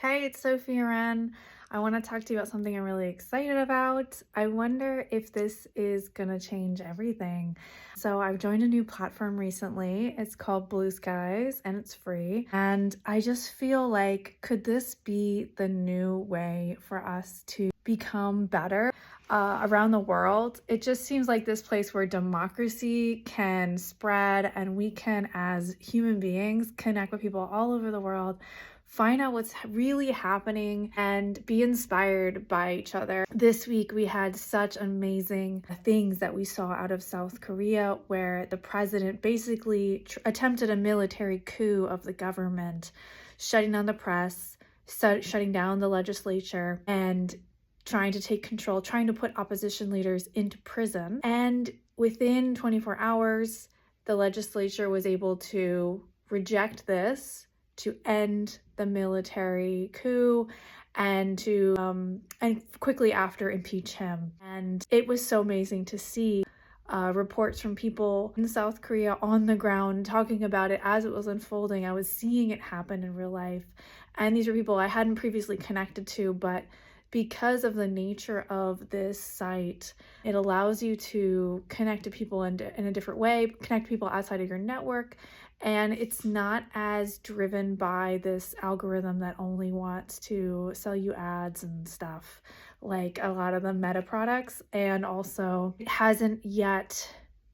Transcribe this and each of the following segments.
Hey, it's Sofia Wren. I want to talk to you about something I'm really excited about. I wonder if this is gonna change everything. So I've joined a new platform recently. It's called Bluesky and it's free. And I just feel like, could this be the new way for us to become better around the world? It just seems like this place where democracy can spread and we can, as human beings, connect with people all over the world, find out what's really happening, and be inspired by each other. This week, we had such amazing things that we saw out of South Korea, where the president basically attempted a military coup of the government, shutting down the press, shutting down the legislature, and trying to take control, trying to put opposition leaders into prison. And within 24 hours, the legislature was able to reject this, to end the military coup, and to and quickly after impeach him. And it was so amazing to see reports from people in South Korea on the ground talking about it as it was unfolding. I was seeing it happen in real life, and these were people I hadn't previously connected to, but because of the nature of this site, it allows you to connect to people in a different way, connect people outside of your network, and it's not as driven by this algorithm that only wants to sell you ads and stuff like a lot of the Meta products. And also, it hasn't yet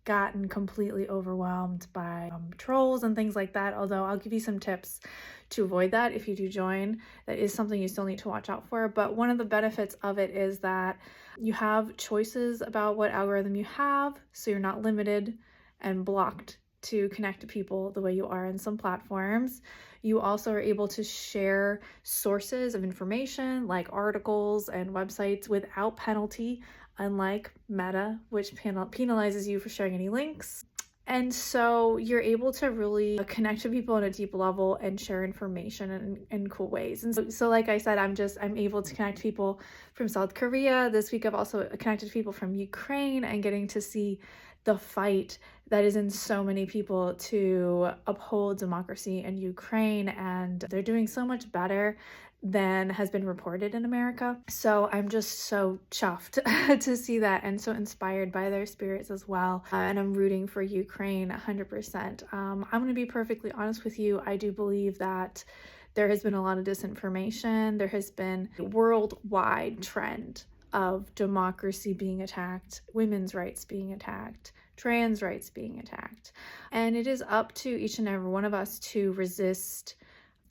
gotten completely overwhelmed by trolls and things like that, although I'll give you some tips to avoid that if you do join. That is something you still need to watch out for. But one of the benefits of it is that you have choices about what algorithm you have, so you're not limited and blocked to connect to people the way you are in some platforms. You also are able to share sources of information like articles and websites without penalty, unlike Meta, which penalizes you for sharing any links. And so you're able to really connect to people on a deep level and share information in cool ways. And so like I said, I'm able to connect people from South Korea. This week I've also connected people from Ukraine and getting to see the fight that is in so many people to uphold democracy in Ukraine. And they're doing so much better than has been reported in America. So I'm just so chuffed to see that and so inspired by their spirits as well. And I'm rooting for Ukraine 100%. I'm going to be perfectly honest with you. I do believe that there has been a lot of disinformation. There has been a worldwide trend of democracy being attacked, women's rights being attacked, trans rights being attacked. And it is up to each and every one of us to resist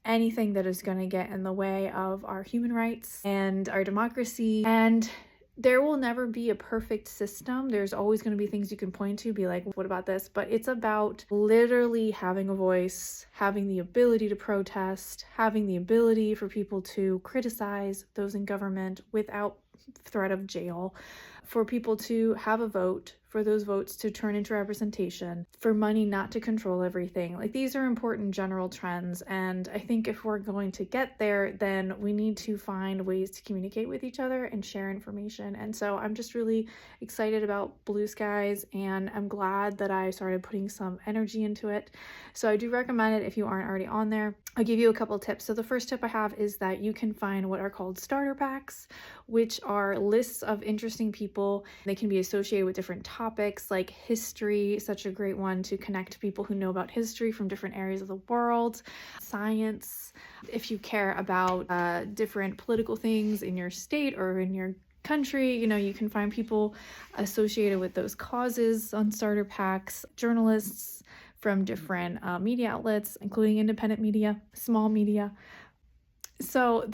anything that is going to get in the way of our human rights and our democracy. And there will never be a perfect system. There's always going to be things you can point to, be like, what about this? But it's about literally having a voice, having the ability to protest, having the ability for people to criticize those in government without threat of jail, for people to have a vote, for those votes to turn into representation, for money not to control everything. Like, these are important general trends, and I think if we're going to get there, then we need to find ways to communicate with each other and share information. And so I'm just really excited about Bluesky, and I'm glad that I started putting some energy into it. So I do recommend it if you aren't already on there. I'll give you a couple tips. So the first tip I have is that you can find what are called starter packs, which are lists of interesting people. They can be associated with different topics, like history, such a great one to connect to people who know about history from different areas of the world, science, if you care about different political things in your state or in your country, you can find people associated with those causes on starter packs, journalists from different media outlets, including independent media, small media. So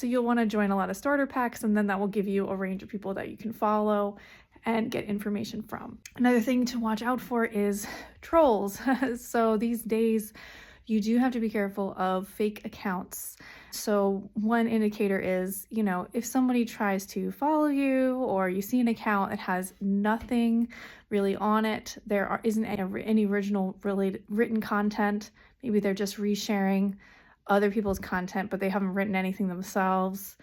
you'll want to join a lot of starter packs, and then that will give you a range of people that you can follow and get information from. Another thing to watch out for is trolls. So these days, you do have to be careful of fake accounts. So one indicator is, if somebody tries to follow you or you see an account that has nothing really on it, isn't any original written content, maybe they're just resharing other people's content, but they haven't written anything themselves.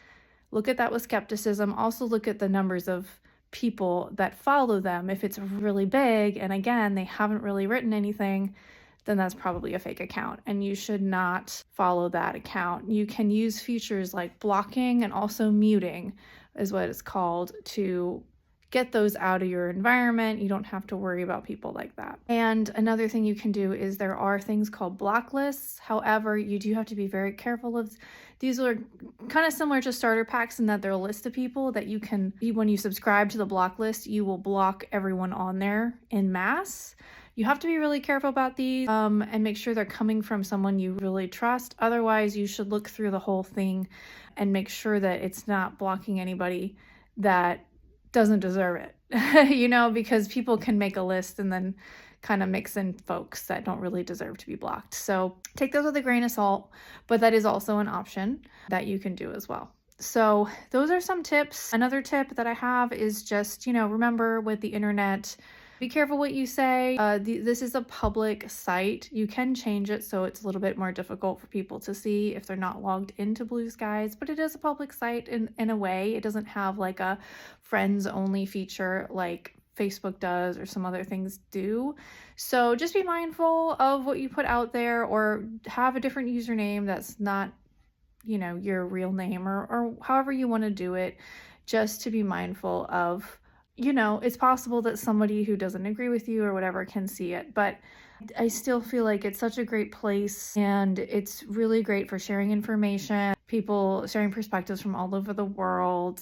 Look at that with skepticism. Also look at the numbers of people that follow them. If it's really big, and again, they haven't really written anything, then that's probably a fake account and you should not follow that account. You can use features like blocking and also muting is what it's called to get those out of your environment. You don't have to worry about people like that. And another thing you can do is there are things called block lists. However, you do have to be very careful of these. Are kind of similar to starter packs in that they're a list of people that you can, when you subscribe to the block list, you will block everyone on there en masse. You have to be really careful about these and make sure they're coming from someone you really trust. Otherwise, you should look through the whole thing and make sure that it's not blocking anybody that doesn't deserve it, you know, because people can make a list and then kind of mix in folks that don't really deserve to be blocked. So take those with a grain of salt, but that is also an option that you can do as well. So those are some tips. Another tip that I have is just, you know, remember with the internet, be careful what you say. This is a public site. You can change it so it's a little bit more difficult for people to see if they're not logged into Bluesky, but it is a public site in a way. It doesn't have like a friends only feature like Facebook does or some other things do. So just be mindful of what you put out there, or have a different username that's not, you know, your real name, or however you want to do it, just to be mindful of, you know, it's possible that somebody who doesn't agree with you or whatever can see it, but I still feel like it's such a great place and it's really great for sharing information, people sharing perspectives from all over the world,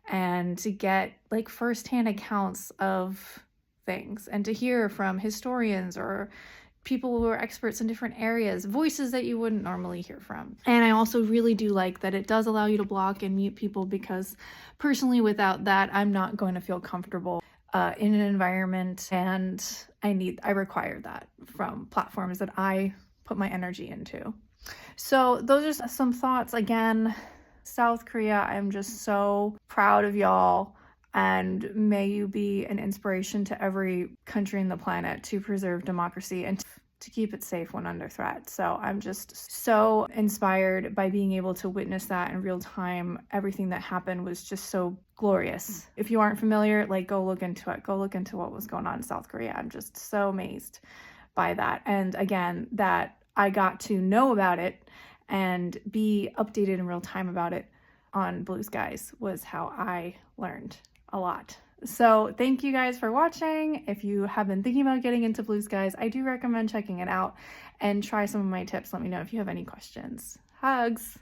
and to get like firsthand accounts of things and to hear from historians or people who are experts in different areas, voices that you wouldn't normally hear from. And I also really do like that it does allow you to block and mute people, because personally without that, I'm not going to feel comfortable in an environment, and I require that from platforms that I put my energy into. So those are some thoughts. Again, South Korea, I'm just so proud of y'all. And may you be an inspiration to every country in the planet to preserve democracy and to keep it safe when under threat. So I'm just so inspired by being able to witness that in real time. Everything that happened was just so glorious. If you aren't familiar, like, go look into it. Go look into what was going on in South Korea. I'm just so amazed by that. And again, that I got to know about it and be updated in real time about it on Bluesky was how I learned a lot. So thank you guys for watching. If you have been thinking about getting into Bluesky, I do recommend checking it out and try some of my tips. Let me know if you have any questions. Hugs!